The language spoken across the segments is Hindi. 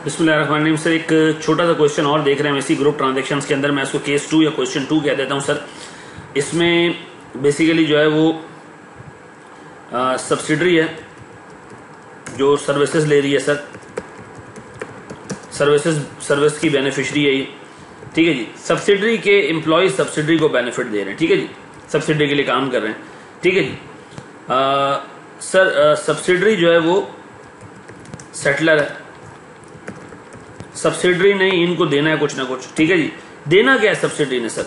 बिस्मिल्लाहिर्रहमानिर्रहीम। सर एक छोटा सा क्वेश्चन और देख रहे हैं इसी ग्रुप ट्रांजैक्शंस के अंदर, मैं इसको केस 2 या क्वेश्चन 2 कह देता हूं सर। इसमें बेसिकली जो है वो सब्सिडरी है जो सर्विसेज ले रही है सर, सर्विस की बेनिफिशरी है ये, ठीक है जी। सब्सिडरी के एम्प्लॉय सब्सिडरी को बेनिफिट दे रहे हैं, ठीक है जी, सब्सिडरी के लिए काम कर रहे हैं, ठीक है जी। सर सब्सिडरी जो है वो सेटलर है, सब्सिडरी ने इनको देना है कुछ ना कुछ, ठीक है जी। देना क्या है सब्सिडरी ने सर?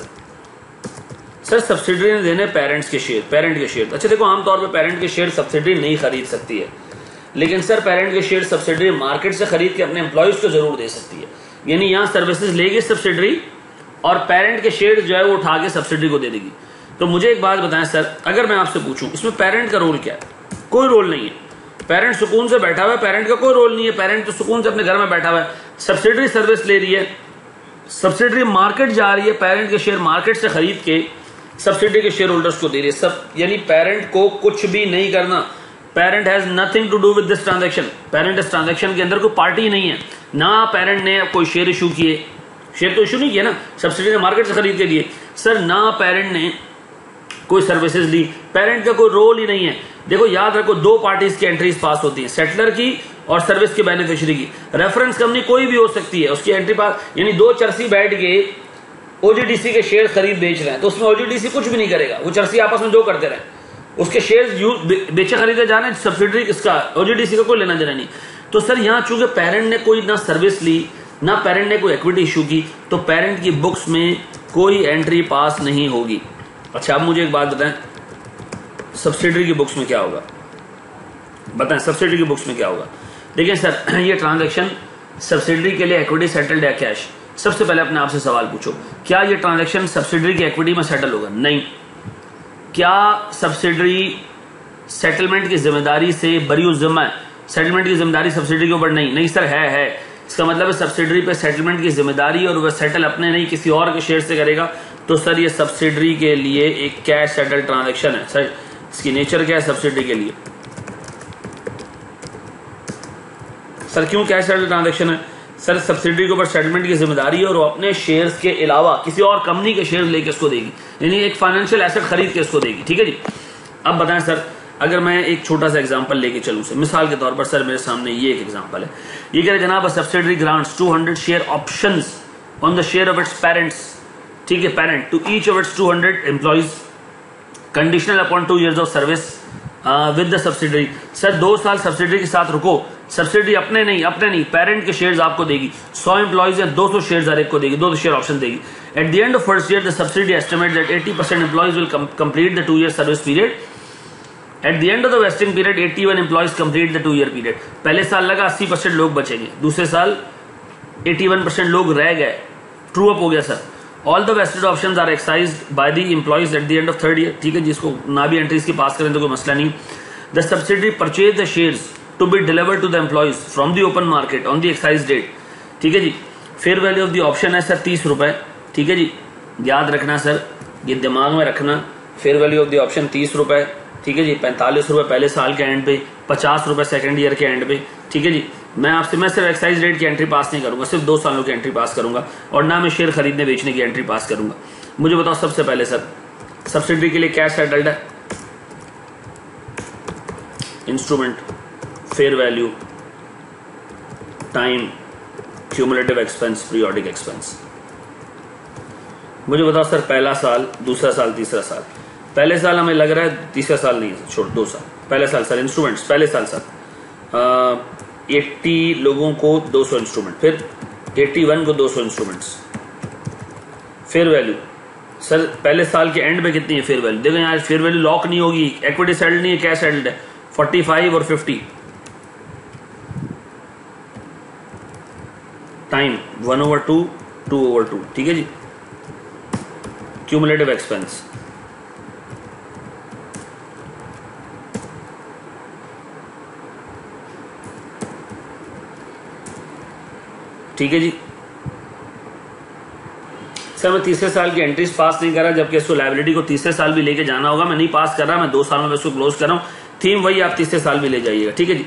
सर सब्सिडरी ने देने पेरेंट्स के शेयर, पेरेंट के शेयर। अच्छा देखो, आमतौर पे पेरेंट के शेयर सब्सिडरी नहीं खरीद सकती है, लेकिन सर पेरेंट के शेयर सब्सिडरी मार्केट से खरीद के अपने एम्प्लॉयज को जरूर दे सकती है। यानी यहां सर्विसेज लेगी सब्सिडरी और पेरेंट के शेयर जो है वो उठा के सब्सिडरी को दे देगी। तो मुझे एक बात बताएं सर, अगर मैं आपसे पूछूं इसमें पेरेंट का रोल क्या है? कोई रोल नहीं है। पेरेंट सुकून से बैठा हुआ है, पेरेंट का कोई रोल नहीं है, पेरेंट तो सुकून से अपने घर में बैठा हुआ है। सब्सिडरी सर्विस ले रही है, सब्सिडरी मार्केट जा रही है, पेरेंट के शेयर मार्केट से खरीद के सब्सिडरी के शेयर होल्डर्स को दे रही है सब। यानी पेरेंट को कुछ भी नहीं करना, parent has nothing to do with this transaction. Parent इस ट्रांजैक्शन के अंदर कोई पार्टी नहीं है, ना पेरेंट ने कोई शेयर इशू किए, शेयर तो इशू नहीं किया ना, सब्सिडरी ने मार्केट से खरीद के दिए सर। ना पेरेंट ने कोई सर्विसेज ली, पेरेंट का कोई रोल ही नहीं है। देखो याद रखो, दो पार्टीज की एंट्रीज पास होती हैं, सेटलर की और सर्विस के बेनिफिशियरी की। रेफरेंस कंपनी कोई भी हो सकती है, उसकी एंट्री पास, यानी दो चर्सी बैठ के ओजीडीसी के शेयर खरीद बेच रहे हैं, तो उसमें ओजीडीसी कुछ भी नहीं करेगा, वो चर्सी आपस में जो करते रहे, उसके शेयर बेचे खरीदे जाने, सब्सिडरी इसका ओजीडीसी का कोई लेना देना नहीं। तो सर यहां चूंकि पेरेंट ने कोई ना सर्विस ली, ना पेरेंट ने कोई इक्विटी इशू की, तो पेरेंट की बुक्स में कोई एंट्री पास नहीं होगी। अच्छा अब मुझे एक बात बताएं, सब्सिडरी की बुक्स में क्या होगा? बताएं सब्सिडरी की बुक्स में क्या होगा? देखिए सर, ये ट्रांजैक्शन सब्सिडरी के लिए इक्विटी सेटल्ड या कैश? सबसे पहले अपने आप से सवाल पूछो, क्या ये ट्रांजैक्शन सब्सिडरी की इक्विटी में सेटल होगा? नहीं। क्या सब्सिडरी सेटलमेंट की जिम्मेदारी से बरी उस जिम्मा है? सेटलमेंट की जिम्मेदारी सब्सिडरी के ऊपर नहीं सर, है। इसका मतलब है सब्सिडरी पे सेटलमेंट की जिम्मेदारी, और वह सेटल अपने नहीं किसी और के शेयर से करेगा। तो सर ये सब्सिडरी के लिए एक कैश सेटल ट्रांजैक्शन है सर। इसकी नेचर क्या है सब्सिडरी के लिए? सर क्यों कैश सेटल ट्रांजैक्शन है? सर सब्सिडरी के ऊपर सेटलमेंट की जिम्मेदारी है और वो अपने शेयर्स के अलावा किसी और कंपनी के शेयर्स लेके उसको देगी, यानी एक फाइनेंशियल एसेट खरीद के उसको देगी, ठीक है जी। अब बताएं सर, अगर मैं एक छोटा सा एग्जांपल लेके चलूं सर, मिसाल के तौर पर सर मेरे सामने ये एक एग्जांपल है। ये कह रहे जनाब subsidiary grants 200 share options on the share of its parents, ठीक है, parent to each of its 200 employees conditional upon 2 years of service with the subsidiary. Sir 2 साल सब्सिडरी के साथ रुको, सब्सिडरी अपने नहीं पेरेंट के शेयर्स आपको देगी। 100 एम्प्लॉइज है, 200 शेयर्स हर एक को देगी, 200 शेयर ऑप्शन देगी। Eight the end of first year the subsidy estimate that 80% employees will complete the 2 year service period. Eight the end of the vesting period 81 employees complete the 2 year period. पहले साल लगा 80% लोग बचेंगे, दूसरे साल 81% लोग रह गए, ट्रू अप हो गया sir. All the vested options are exercised by the employees at the end of 3rd year, ठीक है, जिसको ना भी एंट्रीज की पास करें तो कोई मसला नहीं। The subsidiary purchase the shares to be delivered to the employees from the open market on the exercise date, ठीक है जी। Fair value of the option है सर 30 रुपए, ठीक है जी, याद रखना सर, ये दिमाग में रखना। Fair value of the option 30 रुपए, ठीक है जी। 45 रुपए पहले साल के एंड पे, 50 रुपए 2nd year के एंड पे, ठीक है जी। मैं सिर्फ एक्साइज रेट की एंट्री पास नहीं करूंगा, सिर्फ 2 सालों की एंट्री पास करूंगा, और ना मैं शेयर खरीदने बेचने की एंट्री पास करूंगा। मुझे बताओ सबसे पहले सर, सब्सिडरी के लिए कैश सेटल्ड है, instrument, fair value, time, cumulative expense, periodic expense. मुझे बताओ सर पहला साल, दूसरा साल, तीसरा साल। पहले साल हमें लग रहा है, तीसरा साल नहीं है, छोड़ 2 साल। पहले साल सर इंस्ट्रूमेंट्स, पहले साल सर 80 लोगों को 200 इंस्ट्रूमेंट, फिर 81 को 200 इंस्ट्रूमेंट्स। फेयर वैल्यू सर पहले साल के एंड में कितनी है फेयर वैल्यू? देखो यहाँ फेयर वैल्यू लॉक नहीं होगी, इक्विटी सेटल्ड नहीं है, कैश सेटल्ड है, 45 और 50। टाइम 1/2, 2/2, ठीक है जी। क्यूमुलेटिव एक्सपेंस ठीक है जी। सर मैं तीसरे साल की एंट्रीज पास नहीं कर रहा, जबकि इसको लायबिलिटी को तीसरे साल भी लेके जाना होगा। मैं नहीं पास कर रहा, मैं 2 साल में इसको क्लोज कर रहा हूं। थीम वही, आप तीसरे साल भी ले जाइएगा, ठीक है जी।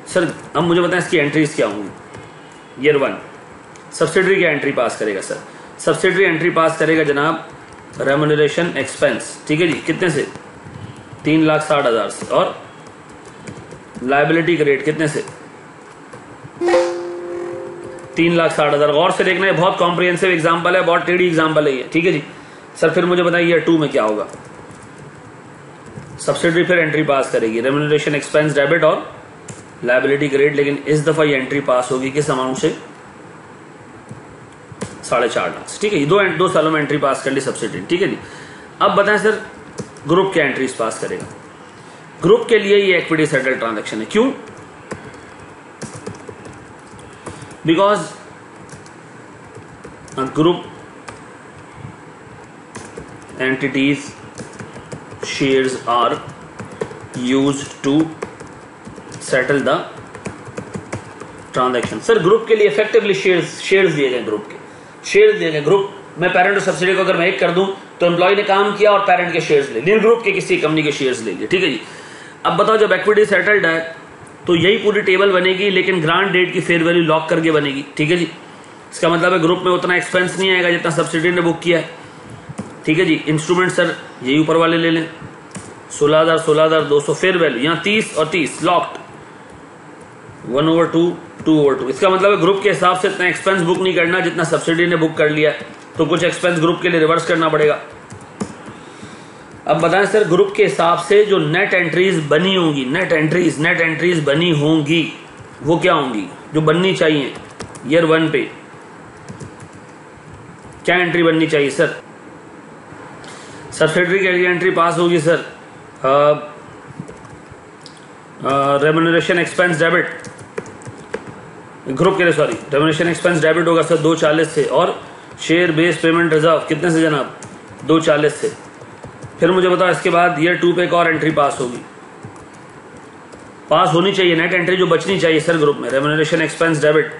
सर अब मुझे बताएं इसकी एंट्रीज क्या होंगी? ईयर 1 सब्सिडरी की एंट्री पास करेगा सर। सब्सिडरी एंट्री पास करेगा जनाब रेम्यूनरेशन एक्सपेंस, ठीक है जी, कितने से 3,60,000 से, और लायबिलिटी का रेट कितने से 3,60,000। गौर से देखना है, बहुत कॉम्प्रिहेंसिव एग्जांपल है, बहुत टेढ़ी एग्जांपल है ये, ठीक है जी। सर फिर मुझे बताइए ईयर 2 में क्या होगा। सब्सिडरी फिर एंट्री पास करेगी रेम्यूनरेशन एक्सपेंस डेबिट और लायबिलिटी का रेट, लेकिन इस दफा ये एंट्री पास होगी किस अमाउंट से 4.5 लाख, ठीक है। ये दो सालों में एंट्री पास कर ली सब्सिडरी, ठीक है जी। अब बताएं सर ग्रुप क्या एंट्रीज पास करेगा। ग्रुप के लिए ये इक्विटी सेटल ट्रांजैक्शन है, क्यों? Because group entities shares are used to settle the transaction. Sir group के लिए इफेक्टिवली शेयर्स दिए गए, ग्रुप के शेयर्स दिए गए। ग्रुप में पेरेंट और सब्सिडी को अगर मैं एक कर दूं तो एम्प्लॉय ने काम किया और पेरेंट के शेयर्स ले लिए, ग्रुप के किसी कंपनी के शेयर्स ले लिए, ठीक है जी। अब बताओ जब इक्विटी सेटल्ड है तो यही पूरी टेबल बनेगी, लेकिन ग्रांट डेट की फेयर वैल्यू लॉक करके बनेगी, ठीक है जी। इसका मतलब है ग्रुप में उतना एक्सपेंस नहीं आएगा जितना सब्सिडी ने बुक किया है, ठीक है जी। इंस्ट्रूमेंट सर यही ऊपर वाले ले लें, 16,000 16,200 फेयर वैल्यू, यहाँ 30 और 30 लॉक्ड, 1/2 2/2। इसका मतलब है ग्रुप के हिसाब से इतना एक्सपेंस बुक नहीं करना जितना सब्सिडी ने बुक कर लिया, तो कुछ एक्सपेंस ग्रुप के लिए रिवर्स करना पड़ेगा। अब बताएं सर ग्रुप के हिसाब से जो नेट एंट्रीज बनी होंगी, नेट एंट्रीज बनी होंगी वो क्या होंगी जो बननी चाहिए ईयर 1 पे, क्या एंट्री बननी चाहिए सर? सब्सिडरी के लिए एंट्री पास होगी sir remuneration expense debit, group के लिए सॉरी रेम्यूनरेशन एक्सपेंस डेबिट होगा सर 240 से, और शेयर बेस्ड पेमेंट रिजर्व कितने से जनाब 240 से। फिर मुझे बताओ इसके बाद ईयर 2 पे एक और एंट्री पास होगी, पास होनी चाहिए नेट एंट्री जो बचनी चाहिए सर ग्रुप में, रेम्यूनरेशन एक्सपेंस डेबिट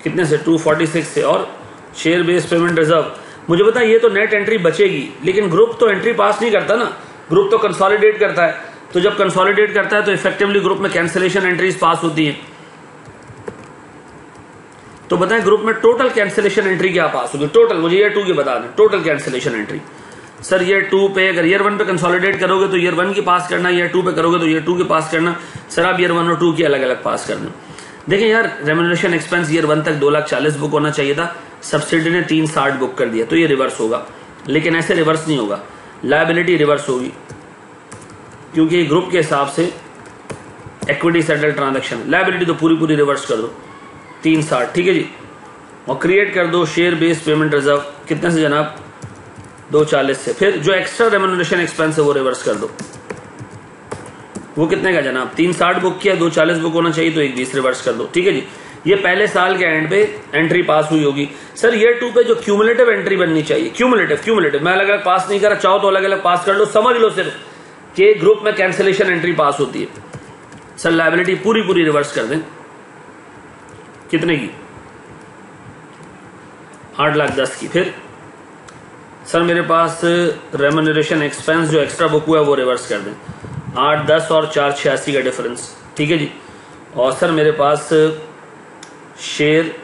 कितने से 246 से, और शेयर बेस्ड पेमेंट रिजर्व। मुझे पता ये तो नेट एंट्री बचेगी, लेकिन ग्रुप तो एंट्री पास नहीं करता ना, ग्रुप तो कंसोलिडेट करता है, तो जब कंसोलिडेट करता है तो इफेक्टिवली ग्रुप में कैंसिलेशन एंट्रीज पास होती हैं। तो बताएं ग्रुप में टोटल कैंसिलेशन एंट्री क्या पास होगी, टोटल मुझे ईयर 2 की बता दें, total cancellation entry. Sir year 2 पे अगर ईयर 1 पे कंसोलिडेट करोगे तो ईयर 1 की पास करना, ईयर 2 पे करोगे तो ईयर 2 की पास करना। सर आप ईयर 1 और 2 की अलग अलग पास कर दें। देखिए यार रेम्यूनरेशन एक्सपेंस ईयर 1 तक 2,40,000 बुक होना चाहिए था, सब्सिडी ने 360 बुक कर दिया, तो ये रिवर्स होगा, लेकिन ऐसे रिवर्स नहीं होगा, लायबिलिटी रिवर्स होगी, क्योंकि ग्रुप के हिसाब से इक्विटी सेटल ट्रांजैक्शन, लायबिलिटी तो पूरी पूरी रिवर्स कर दो 360, ठीक है जी, और क्रिएट कर दो शेयर बेस्ड पेमेंट रिजर्व कितने से जनाब 240 से। फिर जो एक्स्ट्रा रेम्यूनरेशन एक्सपेंस है वो रिवर्स कर दो, वो कितने का जनाब 360 बुक किया, 240 बुक होना चाहिए, तो 120 रिवर्स कर दो, ठीक है जी। ये पहले साल के एंड पे एंट्री पास हुई होगी। सर ईयर 2 पे जो क्यूमुलेटिव एंट्री बननी चाहिए, क्यूमुलेटिव मैं अलग अलग पास नहीं करा, चाहो तो अलग अलग पास कर लो, समझ लो सिर्फ कि ग्रुप में कैंसिलेशन एंट्री पास होती है। सर लायबिलिटी पूरी पूरी रिवर्स कर दें, कितने की 8,10,000 की। फिर सर मेरे पास रेम्यूनरेशन एक्सपेंस जो एक्स्ट्रा बुक हुआ है वो रिवर्स कर दें, 8,10 और 4,86 का डिफरेंस, ठीक है जी। और सर मेरे पास share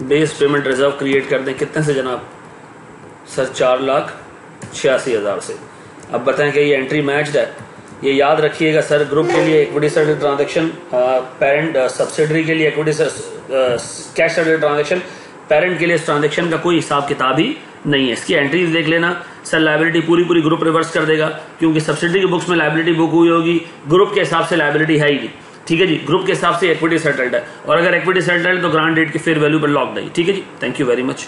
based payment reserve create कर दें कितने से जनाब सर 4,86,000 से। अब बताएं कि ये एंट्री मैच्ड है, ये याद रखिएगा सर। ग्रुप के लिए equity settle transaction, parent subsidiary के लिए equity cash settle transaction, parent के लिए इस ट्रांजैक्शन का कोई हिसाब किताब ही नहीं है। इसकी एंट्रीज देख लेना सर, लायबिलिटी पूरी पूरी ग्रुप रिवर्स कर देगा, क्योंकि सब्सिडरी की बुक्स में लायबिलिटी बुक हुई होगी, ग्रुप के हिसाब से लायबिलिटी है ही नहीं, ठीक है जी। ग्रुप के हिसाब से इक्विटी सेटल्ड है, और अगर इक्विटी सेटल्ड है तो ग्रांट डेट की फेयर वैल्यू पर लॉक्ड है, ठीक है जी। Thank you very much.